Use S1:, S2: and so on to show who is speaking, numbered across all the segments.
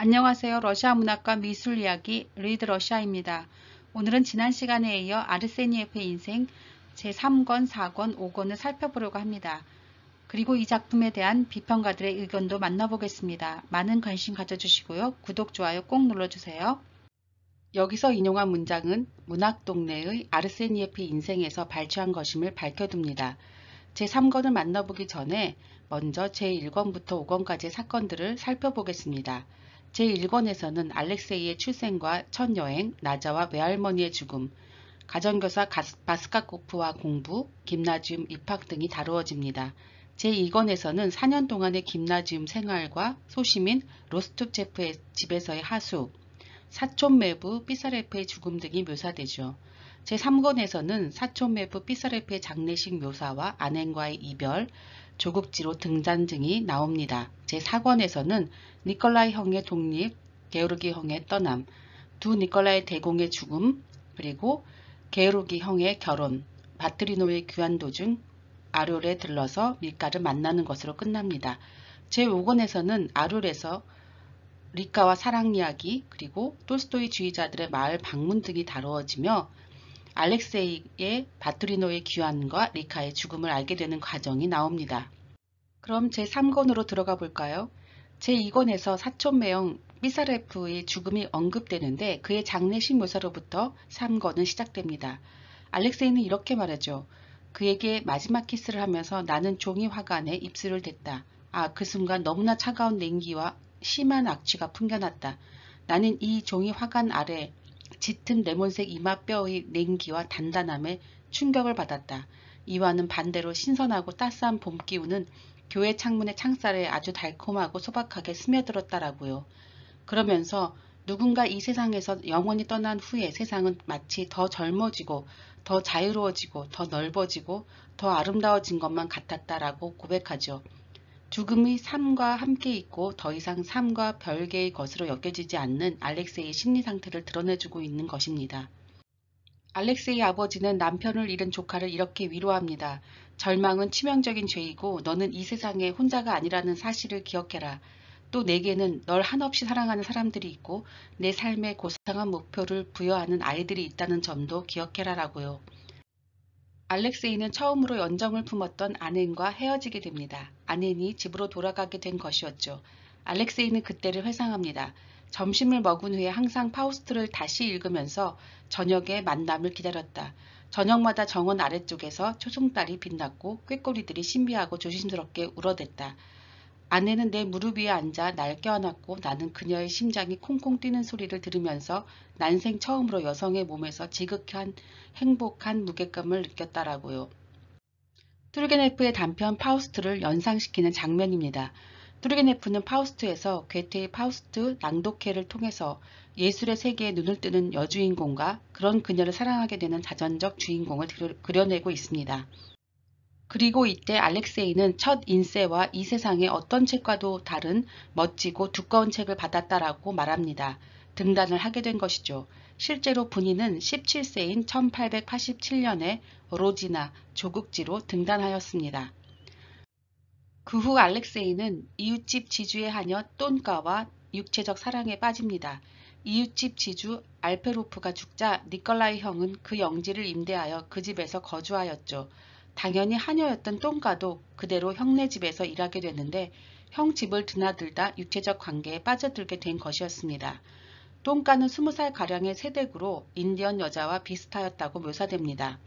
S1: 안녕하세요. 러시아 문학과 미술 이야기 리드 러시아입니다. 오늘은 지난 시간에 이어 아르세니에프의 인생 제3권, 4권, 5권을 살펴보려고 합니다. 그리고 이 작품에 대한 비평가들의 의견도 만나보겠습니다. 많은 관심 가져주시고요. 구독, 좋아요 꼭 눌러주세요. 여기서 인용한 문장은 문학동네의 아르세니에프의 인생에서 발췌한 것임을 밝혀둡니다. 제3권을 만나보기 전에 먼저 제1권부터 5권까지의 사건들을 살펴보겠습니다. 제1권에서는 알렉세이의 출생과 첫 여행, 나자와 외할머니의 죽음, 가정교사 바스카코프와 공부, 김나지움 입학 등이 다루어집니다. 제2권에서는 4년 동안의 김나지움 생활과 소시민 로스투체프의 집에서의 하수, 사촌매부 삐사레프의 죽음 등이 묘사되죠. 제3권에서는 사촌매부 삐사레프의 장례식 묘사와 아낸과의 이별, 조국지로 등장 등이 나옵니다. 제4권에서는 니콜라이 형의 독립, 게오르기 형의 떠남, 두 니콜라이 대공의 죽음, 그리고 게오르기 형의 결혼, 바트리노의 귀환 도중 아룰에 들러서 밀가를 만나는 것으로 끝납니다. 제5권에서는 아룰에서 리카와 사랑 이야기, 그리고 톨스토이 주의자들의 마을 방문 등이 다루어지며 알렉세이의 바트리노의 귀환과 리카의 죽음을 알게 되는 과정이 나옵니다. 그럼 제3권으로 들어가 볼까요? 제2권에서 사촌매형 삐사레프의 죽음이 언급되는데 그의 장례식 묘사로부터 3권은 시작됩니다. 알렉세이는 이렇게 말하죠. 그에게 마지막 키스를 하면서 나는 종이 화관에 입술을 댔다. 그 순간 너무나 차가운 냉기와 심한 악취가 풍겨났다. 나는 이 종이 화관 아래 짙은 레몬색 이마뼈의 냉기와 단단함에 충격을 받았다. 이와는 반대로 신선하고 따스한 봄 기운은 교회 창문의 창살에 아주 달콤하고 소박하게 스며들었다라고요. 그러면서 누군가 이 세상에서 영원히 떠난 후에 세상은 마치 더 젊어지고 더 자유로워지고 더 넓어지고 더 아름다워진 것만 같았다라고 고백하죠. 죽음이 삶과 함께 있고 더 이상 삶과 별개의 것으로 여겨지지 않는 알렉세이의 심리 상태를 드러내주고 있는 것입니다. 알렉세이 아버지는 남편을 잃은 조카를 이렇게 위로합니다. 절망은 치명적인 죄이고 너는 이 세상에 혼자가 아니라는 사실을 기억해라. 또 내게는 널 한없이 사랑하는 사람들이 있고 내 삶의 고상한 목표를 부여하는 아이들이 있다는 점도 기억해라 라고요. 알렉세이는 처음으로 연정을 품었던 아넨과 헤어지게 됩니다. 아넨이 집으로 돌아가게 된 것이었죠. 알렉세이는 그때를 회상합니다. 점심을 먹은 후에 항상 파우스트를 다시 읽으면서 저녁에 만남을 기다렸다. 저녁마다 정원 아래쪽에서 초승달이 빛났고 꾀꼬리들이 신비하고 조심스럽게 울어댔다. 아내는 내 무릎 위에 앉아 날 껴안았고 나는 그녀의 심장이 콩콩 뛰는 소리를 들으면서 난생 처음으로 여성의 몸에서 지극한 행복한 무게감을 느꼈다라고요. 투르게네프의 단편 파우스트를 연상시키는 장면입니다. 투르게네프는 파우스트에서 괴테의 파우스트 낭독회를 통해서 예술의 세계에 눈을 뜨는 여주인공과 그런 그녀를 사랑하게 되는 자전적 주인공을 그려내고 있습니다. 그리고 이때 알렉세이는 첫 인세와 이 세상의 어떤 책과도 다른 멋지고 두꺼운 책을 받았다라고 말합니다. 등단을 하게 된 것이죠. 실제로 분이는 17세인 1887년에 로지나 조국지로 등단하였습니다. 그 후 알렉세이는 이웃집 지주의 하녀 똔가와 육체적 사랑에 빠집니다. 이웃집 지주 알페로프가 죽자 니콜라이 형은 그 영지를 임대하여 그 집에서 거주하였죠. 당연히 하녀였던 똔가도 그대로 형네 집에서 일하게 되는데 형 집을 드나들다 육체적 관계에 빠져들게 된 것이었습니다. 똔가는 20살가량의 새댁으로 인디언 여자와 비슷하였다고 묘사됩니다.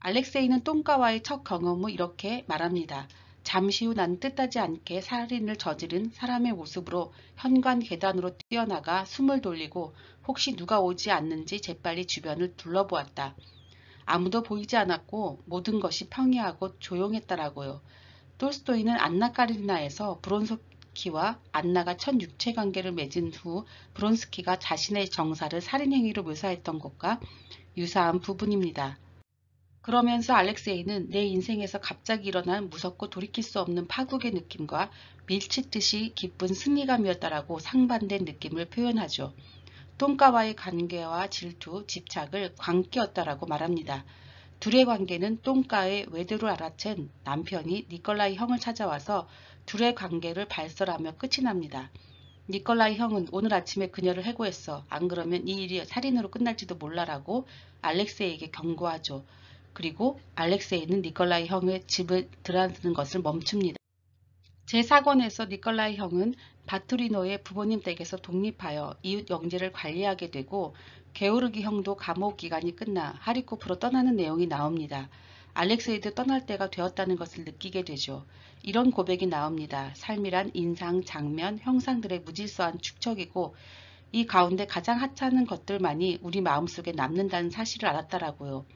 S1: 알렉세이는 똔가와의 첫 경험 후 이렇게 말합니다. 잠시 후 난 뜻하지 않게 살인을 저지른 사람의 모습으로 현관 계단으로 뛰어나가 숨을 돌리고 혹시 누가 오지 않는지 재빨리 주변을 둘러보았다. 아무도 보이지 않았고 모든 것이 평이하고 조용했다라고요. 톨스토이는 안나 까리나에서 브론스키와 안나가 첫 육체관계를 맺은 후 브론스키가 자신의 정사를 살인행위로 묘사했던 것과 유사한 부분입니다. 그러면서 알렉세이는 내 인생에서 갑자기 일어난 무섭고 돌이킬 수 없는 파국의 느낌과 밀치듯이 기쁜 승리감이었다라고 상반된 느낌을 표현하죠. 똔가와의 관계와 질투, 집착을 광기였다라고 말합니다. 둘의 관계는 똔가의 외도를 알아챈 남편이 니콜라이 형을 찾아와서 둘의 관계를 발설하며 끝이 납니다. 니콜라이 형은 오늘 아침에 그녀를 해고했어. 안 그러면 이 일이 살인으로 끝날지도 몰라라고 알렉세이에게 경고하죠. 그리고 알렉세이는 니콜라이 형의 집을 드나드는 것을 멈춥니다. 제4권에서 니콜라이 형은 바투리노의 부모님 댁에서 독립하여 이웃 영지를 관리하게 되고 게오르기 형도 감옥 기간이 끝나 하리코프로 떠나는 내용이 나옵니다. 알렉세이도 떠날 때가 되었다는 것을 느끼게 되죠. 이런 고백이 나옵니다. 삶이란 인상, 장면, 형상들의 무질서한 축적이고 이 가운데 가장 하찮은 것들만이 우리 마음속에 남는다는 사실을 알았다라고요.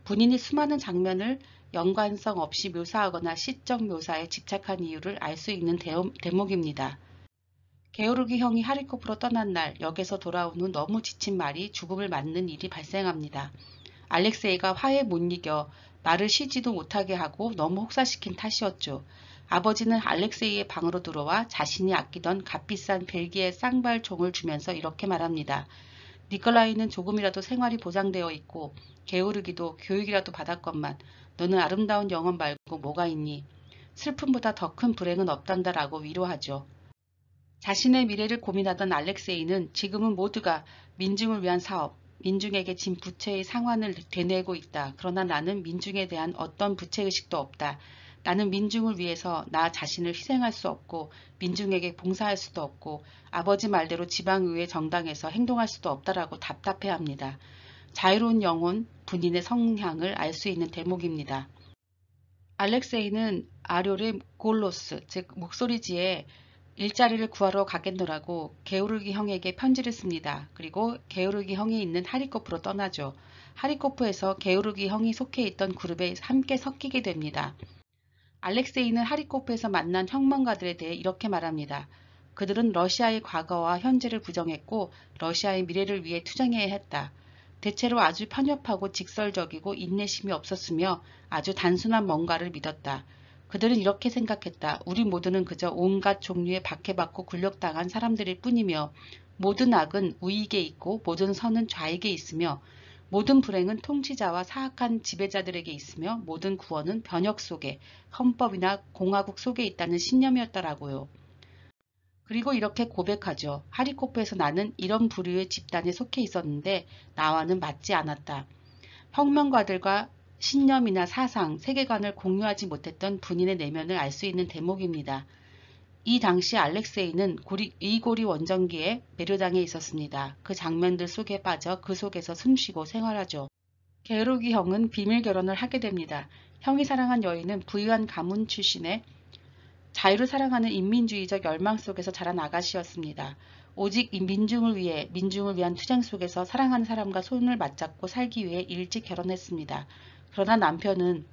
S1: 본인이 수많은 장면을 연관성 없이 묘사하거나 시적 묘사에 집착한 이유를 알 수 있는 대목입니다. 게오르기 형이 하리코프로 떠난 날 역에서 돌아온 후 너무 지친 말이 죽음을 맞는 일이 발생합니다. 알렉세이가 화에 못 이겨 말을 쉬지도 못하게 하고 너무 혹사시킨 탓이었죠. 아버지는 알렉세이의 방으로 들어와 자신이 아끼던 값비싼 벨기에 쌍발 총을 주면서 이렇게 말합니다. 니콜라이는 조금이라도 생활이 보장되어 있고 게오르기도 교육이라도 받았건만 너는 아름다운 영혼 말고 뭐가 있니? 슬픔보다 더 큰 불행은 없단다라고 위로하죠. 자신의 미래를 고민하던 알렉세이는 지금은 모두가 민중을 위한 사업, 민중에게 진 부채의 상환을 되뇌고 있다. 그러나 나는 민중에 대한 어떤 부채의식도 없다. 나는 민중을 위해서 나 자신을 희생할 수 없고 민중에게 봉사할 수도 없고 아버지 말대로 지방의회 정당에서 행동할 수도 없다라고 답답해합니다. 자유로운 영혼, 본인의 성향을 알 수 있는 대목입니다. 알렉세이는 아료의 골로스, 즉 목소리지에 일자리를 구하러 가겠노라고 게오르기 형에게 편지를 씁니다. 그리고 게오르기 형이 있는 하리코프로 떠나죠. 하리코프에서 게오르기 형이 속해 있던 그룹에 함께 섞이게 됩니다. 알렉세이는 하리코프에서 만난 혁명가들에 대해 이렇게 말합니다. 그들은 러시아의 과거와 현재를 부정했고 러시아의 미래를 위해 투쟁해야 했다. 대체로 아주 편협하고 직설적이고 인내심이 없었으며 아주 단순한 뭔가를 믿었다. 그들은 이렇게 생각했다. 우리 모두는 그저 온갖 종류의 박해받고 굴욕당한 사람들일 뿐이며 모든 악은 우익에 있고 모든 선은 좌익에 있으며 모든 불행은 통치자와 사악한 지배자들에게 있으며 모든 구원은 변혁 속에 헌법이나 공화국 속에 있다는 신념이었다라고요. 그리고 이렇게 고백하죠. 하리코프에서 나는 이런 부류의 집단에 속해 있었는데 나와는 맞지 않았다. 혁명가들과 신념이나 사상, 세계관을 공유하지 못했던 본인의 내면을 알 수 있는 대목입니다. 이 당시 알렉세이는 이고리 원정기에 매료당해 있었습니다. 그 장면들 속에 빠져 그 속에서 숨쉬고 생활하죠. 게르기 형은 비밀 결혼을 하게 됩니다. 형이 사랑한 여인은 부유한 가문 출신의 자유를 사랑하는 인민주의적 열망 속에서 자란 아가씨였습니다. 오직 이 민중을 위해 민중을 위한 투쟁 속에서 사랑하는 사람과 손을 맞잡고 살기 위해 일찍 결혼했습니다. 그러나 남편은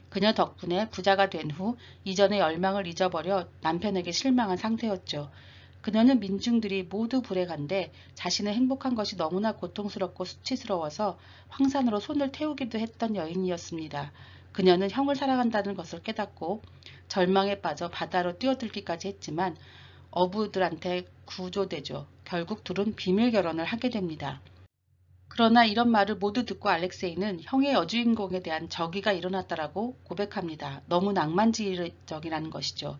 S1: 그녀 덕분에 부자가 된 후 이전의 열망을 잊어버려 남편에게 실망한 상태였죠. 그녀는 민중들이 모두 불행한데 자신은 행복한 것이 너무나 고통스럽고 수치스러워서 황산으로 손을 태우기도 했던 여인이었습니다. 그녀는 형을 사랑한다는 것을 깨닫고 절망에 빠져 바다로 뛰어들기까지 했지만 어부들한테 구조되죠. 결국 둘은 비밀 결혼을 하게 됩니다. 그러나 이런 말을 모두 듣고 알렉세이는 형의 여주인공에 대한 적의가 일어났다라고 고백합니다. 너무 낭만주의적이라는 것이죠.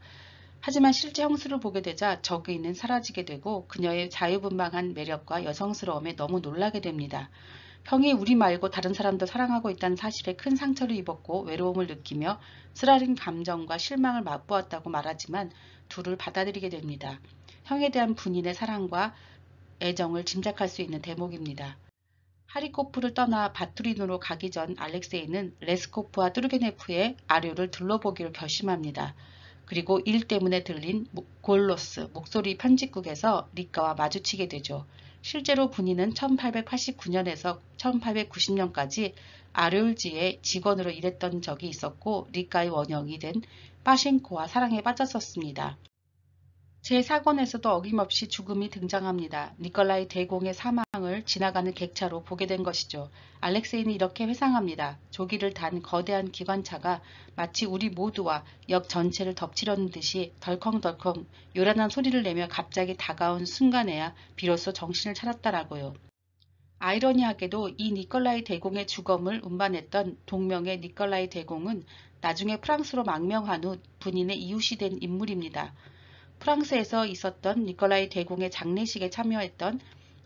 S1: 하지만 실제 형수를 보게 되자 적의는 사라지게 되고 그녀의 자유분방한 매력과 여성스러움에 너무 놀라게 됩니다. 형이 우리 말고 다른 사람도 사랑하고 있다는 사실에 큰 상처를 입었고 외로움을 느끼며 쓰라린 감정과 실망을 맛보았다고 말하지만 둘을 받아들이게 됩니다. 형에 대한 본인의 사랑과 애정을 짐작할 수 있는 대목입니다. 하리코프를 떠나 바투린으로 가기 전 알렉세이는 레스코프와 뚜르게네프의 아료를 둘러보기로 결심합니다. 그리고 일 때문에 들린 골로스 목소리 편집국에서 리카와 마주치게 되죠. 실제로 본인은 1889년에서 1890년까지 아료울지의 직원으로 일했던 적이 있었고 리카의 원형이 된 파셴코와 사랑에 빠졌었습니다. 제4권에서도 어김없이 죽음이 등장합니다. 니콜라이 대공의 사망을 지나가는 객차로 보게 된 것이죠. 알렉세이는 이렇게 회상합니다. 조기를 단 거대한 기관차가 마치 우리 모두와 역 전체를 덮치려는 듯이 덜컹덜컹 요란한 소리를 내며 갑자기 다가온 순간에야 비로소 정신을 차렸다라고요. 아이러니하게도 이 니콜라이 대공의 주검을 운반했던 동명의 니콜라이 대공은 나중에 프랑스로 망명한 후 본인의 이웃이 된 인물입니다. 프랑스에서 있었던 니콜라이 대공의 장례식에 참여했던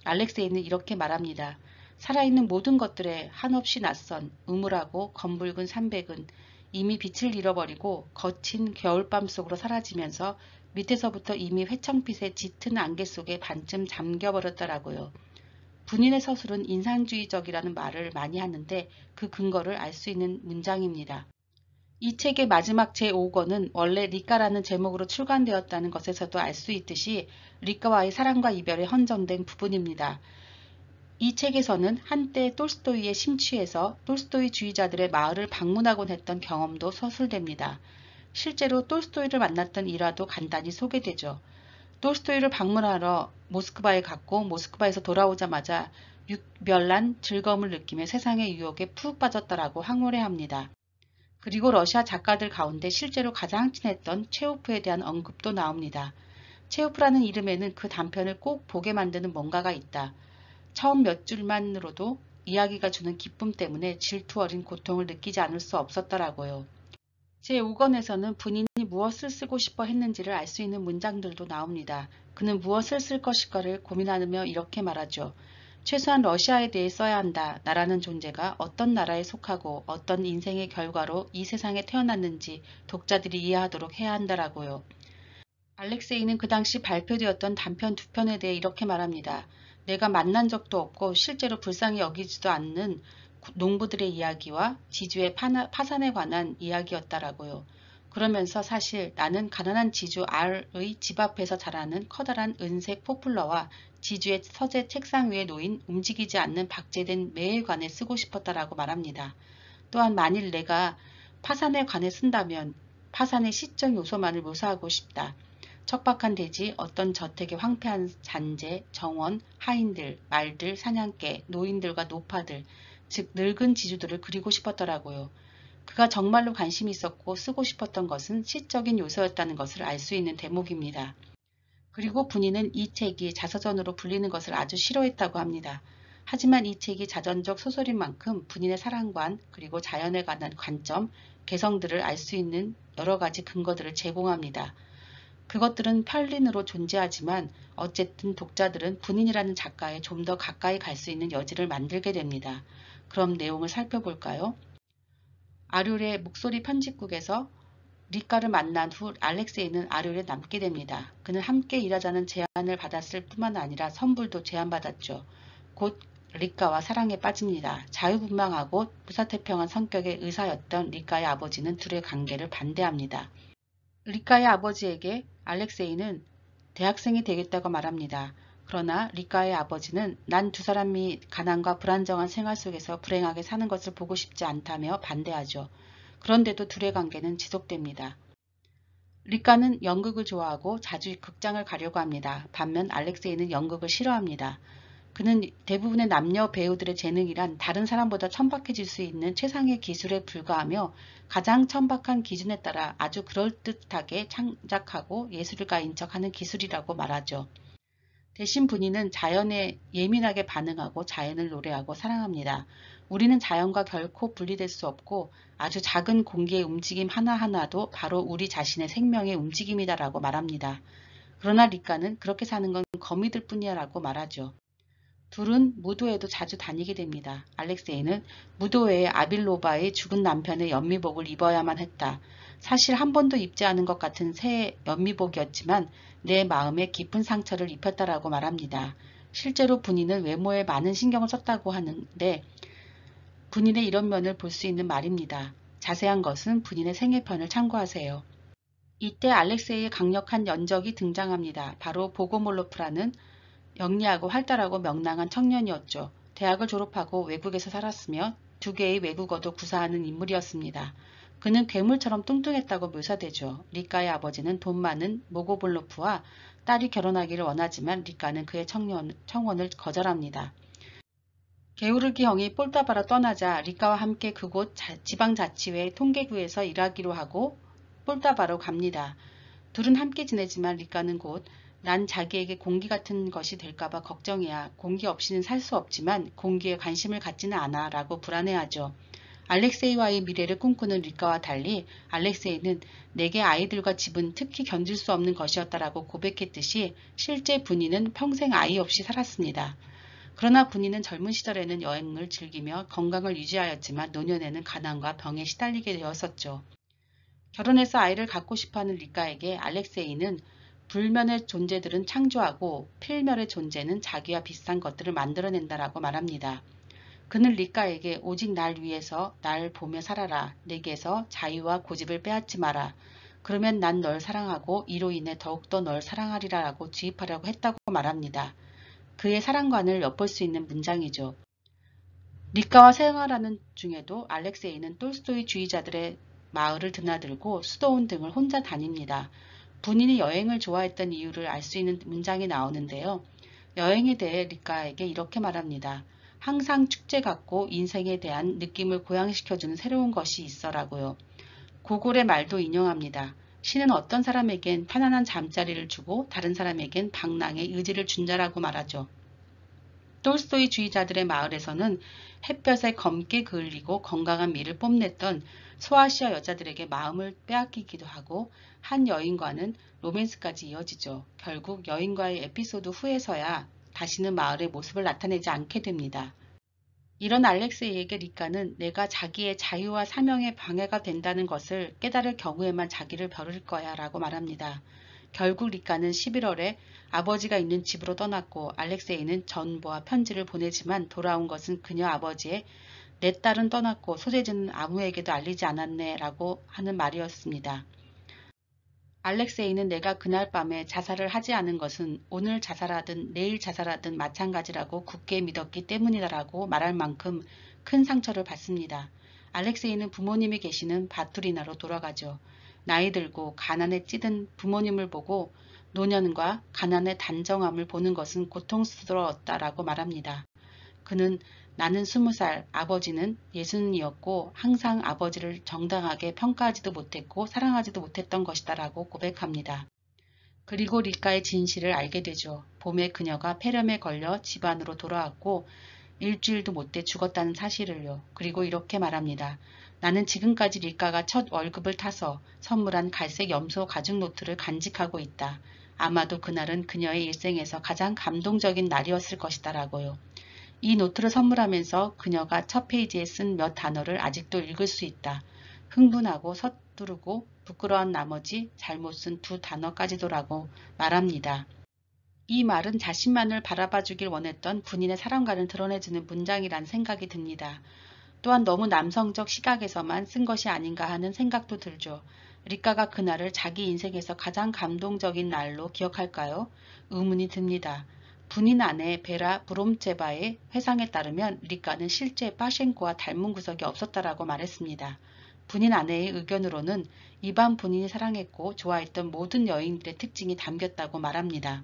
S1: 알렉세이는 이렇게 말합니다. 살아있는 모든 것들에 한없이 낯선 음울하고 검붉은 산백은 이미 빛을 잃어버리고 거친 겨울밤 속으로 사라지면서 밑에서부터 이미 회청빛의 짙은 안개 속에 반쯤 잠겨버렸더라고요. 분인의 서술은 인상주의적이라는 말을 많이 하는데 그 근거를 알 수 있는 문장입니다. 이 책의 마지막 제5권은 원래 리카라는 제목으로 출간되었다는 것에서도 알 수 있듯이 리카와의 사랑과 이별에 헌정된 부분입니다. 이 책에서는 한때 톨스토이에 심취해서 톨스토이 주의자들의 마을을 방문하곤 했던 경험도 서술됩니다. 실제로 톨스토이를 만났던 일화도 간단히 소개되죠. 톨스토이를 방문하러 모스크바에 갔고 모스크바에서 돌아오자마자 유별난 즐거움을 느끼며 세상의 유혹에 푹 빠졌다라고 황홀해합니다. 그리고 러시아 작가들 가운데 실제로 가장 친했던 체호프에 대한 언급도 나옵니다. 체호프라는 이름에는 그 단편을 꼭 보게 만드는 뭔가가 있다. 처음 몇 줄만으로도 이야기가 주는 기쁨 때문에 질투 어린 고통을 느끼지 않을 수 없었더라고요. 제5권에서는 본인이 무엇을 쓰고 싶어 했는지를 알 수 있는 문장들도 나옵니다. 그는 무엇을 쓸 것일까를 고민하며 이렇게 말하죠. 최소한 러시아에 대해 써야 한다. 나라는 존재가 어떤 나라에 속하고 어떤 인생의 결과로 이 세상에 태어났는지 독자들이 이해하도록 해야 한다라고요. 알렉세이는 그 당시 발표되었던 단편 두 편에 대해 이렇게 말합니다. 내가 만난 적도 없고 실제로 불쌍히 여기지도 않는 농부들의 이야기와 지주의 파산에 관한 이야기였다라고요. 그러면서 사실 나는 가난한 지주 R의 집 앞에서 자라는 커다란 은색 포플러와 지주의 서재 책상 위에 놓인 움직이지 않는 박제된 매에 관해 쓰고 싶었다라고 말합니다. 또한 만일 내가 파산에 관해 쓴다면 파산의 시적 요소만을 묘사하고 싶다. 척박한 대지, 어떤 저택의 황폐한 잔재, 정원, 하인들, 말들, 사냥개, 노인들과 노파들, 즉 늙은 지주들을 그리고 싶었더라고요. 그가 정말로 관심이 있었고 쓰고 싶었던 것은 시적인 요소였다는 것을 알 수 있는 대목입니다. 그리고 분이는 이 책이 자서전으로 불리는 것을 아주 싫어했다고 합니다. 하지만 이 책이 자전적 소설인 만큼 분인의 사랑관 그리고 자연에 관한 관점, 개성들을 알 수 있는 여러 가지 근거들을 제공합니다. 그것들은 편린으로 존재하지만 어쨌든 독자들은 분인이라는 작가에 좀 더 가까이 갈 수 있는 여지를 만들게 됩니다. 그럼 내용을 살펴볼까요? 아듈의 목소리 편집국에서 리카를 만난 후 알렉세이는 아듈에 남게 됩니다. 그는 함께 일하자는 제안을 받았을 뿐만 아니라 선불도 제안받았죠. 곧 리카와 사랑에 빠집니다. 자유분방하고 무사태평한 성격의 의사였던 리카의 아버지는 둘의 관계를 반대합니다. 리카의 아버지에게 알렉세이는 대학생이 되겠다고 말합니다. 그러나 리카의 아버지는 난 두 사람이 가난과 불안정한 생활 속에서 불행하게 사는 것을 보고 싶지 않다며 반대하죠. 그런데도 둘의 관계는 지속됩니다. 리카는 연극을 좋아하고 자주 극장을 가려고 합니다. 반면 알렉세이는 연극을 싫어합니다. 그는 대부분의 남녀 배우들의 재능이란 다른 사람보다 천박해질 수 있는 최상의 기술에 불과하며 가장 천박한 기준에 따라 아주 그럴듯하게 창작하고 예술가인 척하는 기술이라고 말하죠. 대신 분이는 자연에 예민하게 반응하고 자연을 노래하고 사랑합니다. 우리는 자연과 결코 분리될 수 없고 아주 작은 공기의 움직임 하나하나도 바로 우리 자신의 생명의 움직임이다라고 말합니다. 그러나 리카는 그렇게 사는 건 거미들 뿐이야 라고 말하죠. 둘은 무도회도 자주 다니게 됩니다. 알렉세이는 무도회에 아빌로바의 죽은 남편의 연미복을 입어야만 했다. 사실 한 번도 입지 않은 것 같은 새 연미복이었지만 내 마음에 깊은 상처를 입혔다라고 말합니다. 실제로 분인은 외모에 많은 신경을 썼다고 하는데 분인의 이런 면을 볼 수 있는 말입니다. 자세한 것은 분인의 생애편을 참고하세요. 이때 알렉세이의 강력한 연적이 등장합니다. 바로 보고몰로프라는 영리하고 활달하고 명랑한 청년이었죠. 대학을 졸업하고 외국에서 살았으며 두 개의 외국어도 구사하는 인물이었습니다. 그는 괴물처럼 뚱뚱했다고 묘사되죠. 리카의 아버지는 돈 많은 모고볼로프와 딸이 결혼하기를 원하지만 리카는 그의 청혼을 거절합니다. 게오르기 형이 폴타바로 떠나자 리카와 함께 그곳 지방자치회 통계구에서 일하기로 하고 폴타바로 갑니다. 둘은 함께 지내지만 리카는 곧 난 자기에게 공기 같은 것이 될까봐 걱정이야. 공기 없이는 살 수 없지만 공기에 관심을 갖지는 않아 라고 불안해하죠. 알렉세이와의 미래를 꿈꾸는 리카와 달리 알렉세이는 내게 아이들과 집은 특히 견딜 수 없는 것이었다라고 고백했듯이 실제 분이는 평생 아이 없이 살았습니다. 그러나 분이는 젊은 시절에는 여행을 즐기며 건강을 유지하였지만 노년에는 가난과 병에 시달리게 되었었죠. 결혼해서 아이를 갖고 싶어하는 리카에게 알렉세이는 불면의 존재들은 창조하고 필멸의 존재는 자기와 비슷한 것들을 만들어낸다라고 말합니다. 그는 리카에게 오직 날 위해서 날 보며 살아라. 내게서 자유와 고집을 빼앗지 마라. 그러면 난 널 사랑하고 이로 인해 더욱더 널 사랑하리라 라고 주입하려고 했다고 말합니다. 그의 사랑관을 엿볼 수 있는 문장이죠. 리카와 생활하는 중에도 알렉세이는 톨스토이 주의자들의 마을을 드나들고 수도원 등을 혼자 다닙니다. 본인이 여행을 좋아했던 이유를 알 수 있는 문장이 나오는데요. 여행에 대해 리카에게 이렇게 말합니다. 항상 축제 같고 인생에 대한 느낌을 고양시켜주는 새로운 것이 있어라고요. 고골의 말도 인용합니다. 신은 어떤 사람에겐 편안한 잠자리를 주고 다른 사람에겐 방랑의 의지를 준 자라고 말하죠. 톨스토이 주의자들의 마을에서는 햇볕에 검게 그을리고 건강한 미를 뽐냈던 소아시아 여자들에게 마음을 빼앗기기도 하고 한 여인과는 로맨스까지 이어지죠. 결국 여인과의 에피소드 후에서야 다시는 마을의 모습을 나타내지 않게 됩니다. 이런 알렉세이에게 리카는 내가 자기의 자유와 사명에 방해가 된다는 것을 깨달을 경우에만 자기를 버릴 거야 라고 말합니다. 결국 리카는 11월에 아버지가 있는 집으로 떠났고 알렉세이는 전보와 편지를 보내지만 돌아온 것은 그녀 아버지의 내 딸은 떠났고 소재지는 아무에게도 알리지 않았네 라고 하는 말이었습니다. 알렉세이는 내가 그날 밤에 자살을 하지 않은 것은 오늘 자살하든 내일 자살하든 마찬가지라고 굳게 믿었기 때문이다라고 말할 만큼 큰 상처를 받습니다. 알렉세이는 부모님이 계시는 바투리나로 돌아가죠. 나이 들고 가난에 찌든 부모님을 보고 노년과 가난의 단정함을 보는 것은 고통스러웠다라고 말합니다. 그는 나는 20살, 아버지는 60이었고 항상 아버지를 정당하게 평가하지도 못했고 사랑하지도 못했던 것이다 라고 고백합니다. 그리고 리카의 진실을 알게 되죠. 봄에 그녀가 폐렴에 걸려 집안으로 돌아왔고 일주일도 못돼 죽었다는 사실을요. 그리고 이렇게 말합니다. 나는 지금까지 리카가 첫 월급을 타서 선물한 갈색 염소 가죽 노트를 간직하고 있다. 아마도 그날은 그녀의 일생에서 가장 감동적인 날이었을 것이다 라고요. 이 노트를 선물하면서 그녀가 첫 페이지에 쓴 몇 단어를 아직도 읽을 수 있다. 흥분하고 서투르고 부끄러운 나머지 잘못 쓴 2단어까지도라고 말합니다. 이 말은 자신만을 바라봐주길 원했던 군인의 사랑관을 드러내주는 문장이란 생각이 듭니다. 또한 너무 남성적 시각에서만 쓴 것이 아닌가 하는 생각도 들죠. 리카가 그날을 자기 인생에서 가장 감동적인 날로 기억할까요? 의문이 듭니다. 군인 아내 베라 브롬체바의 회상에 따르면 리카는 실제 파셴코와 닮은 구석이 없었다라고 말했습니다. 군인 아내의 의견으로는 이반 본인이 사랑했고 좋아했던 모든 여인들의 특징이 담겼다고 말합니다.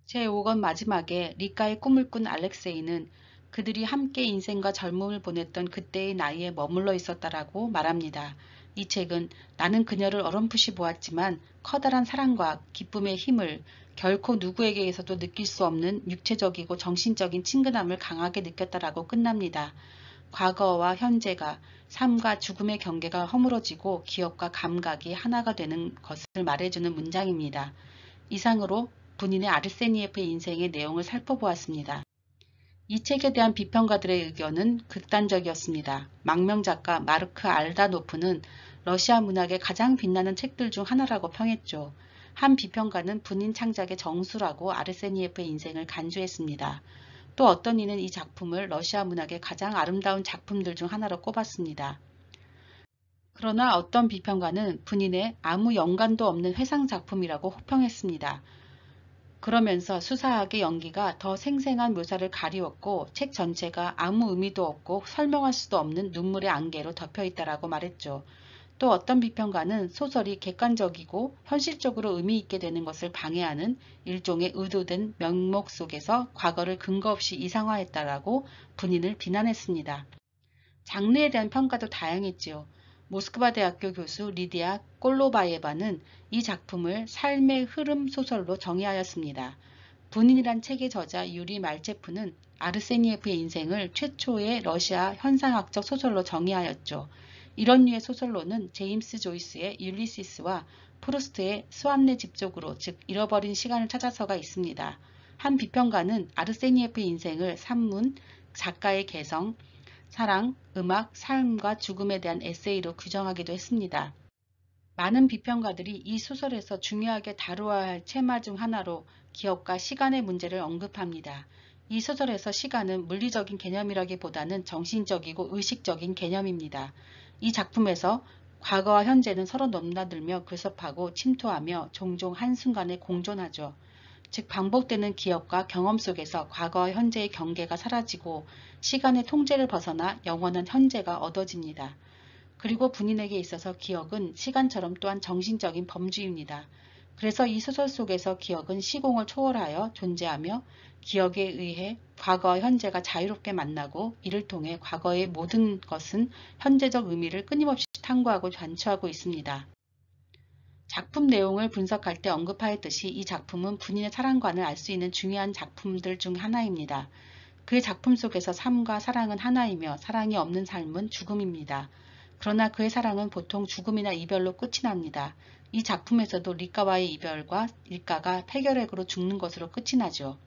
S1: 제5권 마지막에 리카의 꿈을 꾼 알렉세이는 그들이 함께 인생과 젊음을 보냈던 그때의 나이에 머물러 있었다라고 말합니다. 이 책은 나는 그녀를 어렴풋이 보았지만 커다란 사랑과 기쁨의 힘을 결코 누구에게서도 느낄 수 없는 육체적이고 정신적인 친근함을 강하게 느꼈다라고 끝납니다. 과거와 현재가 삶과 죽음의 경계가 허물어지고 기억과 감각이 하나가 되는 것을 말해주는 문장입니다. 이상으로 본인의 아르세니예프의 인생의 내용을 살펴보았습니다. 이 책에 대한 비평가들의 의견은 극단적이었습니다. 망명작가 마르크 알다노프는 러시아 문학의 가장 빛나는 책들 중 하나라고 평했죠. 한 비평가는 본인 창작의 정수라고 아르세니예프의 인생을 간주했습니다. 또 어떤 이는 이 작품을 러시아 문학의 가장 아름다운 작품들 중 하나로 꼽았습니다. 그러나 어떤 비평가는 본인의 아무 연관도 없는 회상작품이라고 호평했습니다. 그러면서 수사학의 연기가 더 생생한 묘사를 가리웠고 책 전체가 아무 의미도 없고 설명할 수도 없는 눈물의 안개로 덮여있다라고 말했죠. 또 어떤 비평가는 소설이 객관적이고 현실적으로 의미 있게 되는 것을 방해하는 일종의 의도된 명목 속에서 과거를 근거 없이 이상화했다라고 본인을 비난했습니다. 장르에 대한 평가도 다양했지요. 모스크바 대학교 교수 리디아 꼴로바예바는 이 작품을 삶의 흐름 소설로 정의하였습니다. 본인이란 책의 저자 유리 말체프는 아르세니에프의 인생을 최초의 러시아 현상학적 소설로 정의하였죠. 이런 류의 소설로는 제임스 조이스의 율리시스와 프루스트의 수완내 집족으로, 즉 잃어버린 시간을 찾아서가 있습니다. 한 비평가는 아르세니에프의 인생을 산문, 작가의 개성, 사랑, 음악, 삶과 죽음에 대한 에세이로 규정하기도 했습니다. 많은 비평가들이 이 소설에서 중요하게 다루어야 할 테마 중 하나로 기억과 시간의 문제를 언급합니다. 이 소설에서 시간은 물리적인 개념이라기보다는 정신적이고 의식적인 개념입니다. 이 작품에서 과거와 현재는 서로 넘나들며 교섭하고 침투하며 종종 한순간에 공존하죠. 즉 반복되는 기억과 경험 속에서 과거와 현재의 경계가 사라지고 시간의 통제를 벗어나 영원한 현재가 얻어집니다. 그리고 본인에게 있어서 기억은 시간처럼 또한 정신적인 범주입니다. 그래서 이 소설 속에서 기억은 시공을 초월하여 존재하며 기억에 의해 과거와 현재가 자유롭게 만나고 이를 통해 과거의 모든 것은 현재적 의미를 끊임없이 탐구하고 관추하고 있습니다. 작품 내용을 분석할 때 언급하였듯이 이 작품은 본인의 사랑관을 알 수 있는 중요한 작품들 중 하나입니다. 그의 작품 속에서 삶과 사랑은 하나이며 사랑이 없는 삶은 죽음입니다. 그러나 그의 사랑은 보통 죽음이나 이별로 끝이 납니다. 이 작품에서도 리카와의 이별과 리카가 폐결핵으로 죽는 것으로 끝이 나죠.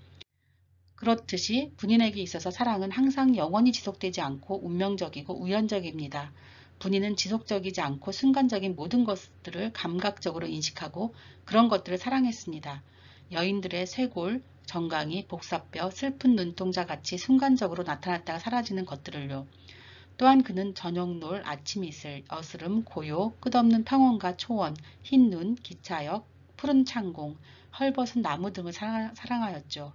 S1: 그렇듯이 본인에게 있어서 사랑은 항상 영원히 지속되지 않고 운명적이고 우연적입니다. 본인은 지속적이지 않고 순간적인 모든 것들을 감각적으로 인식하고 그런 것들을 사랑했습니다. 여인들의 쇄골, 정강이, 복사뼈, 슬픈 눈동자 같이 순간적으로 나타났다가 사라지는 것들을요. 또한 그는 저녁놀, 아침 이슬, 어스름, 고요, 끝없는 평온과 초원, 흰 눈, 기차역, 푸른 창공, 헐벗은 나무 등을 사랑하였죠.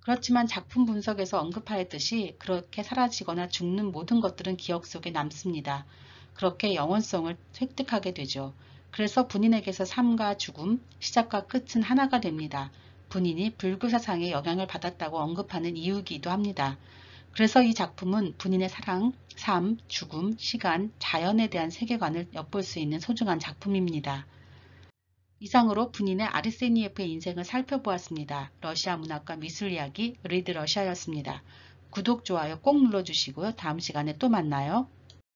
S1: 그렇지만 작품 분석에서 언급하였듯이 그렇게 사라지거나 죽는 모든 것들은 기억 속에 남습니다. 그렇게 영원성을 획득하게 되죠. 그래서 본인에게서 삶과 죽음, 시작과 끝은 하나가 됩니다. 본인이 불교사상의 영향을 받았다고 언급하는 이유이기도 합니다. 그래서 이 작품은 본인의 사랑, 삶, 죽음, 시간, 자연에 대한 세계관을 엿볼 수 있는 소중한 작품입니다. 이상으로 본인의 아르세니예프의 인생을 살펴보았습니다. 러시아 문학과 미술 이야기 리드 러시아였습니다. 구독, 좋아요 꼭 눌러주시고요. 다음 시간에 또 만나요.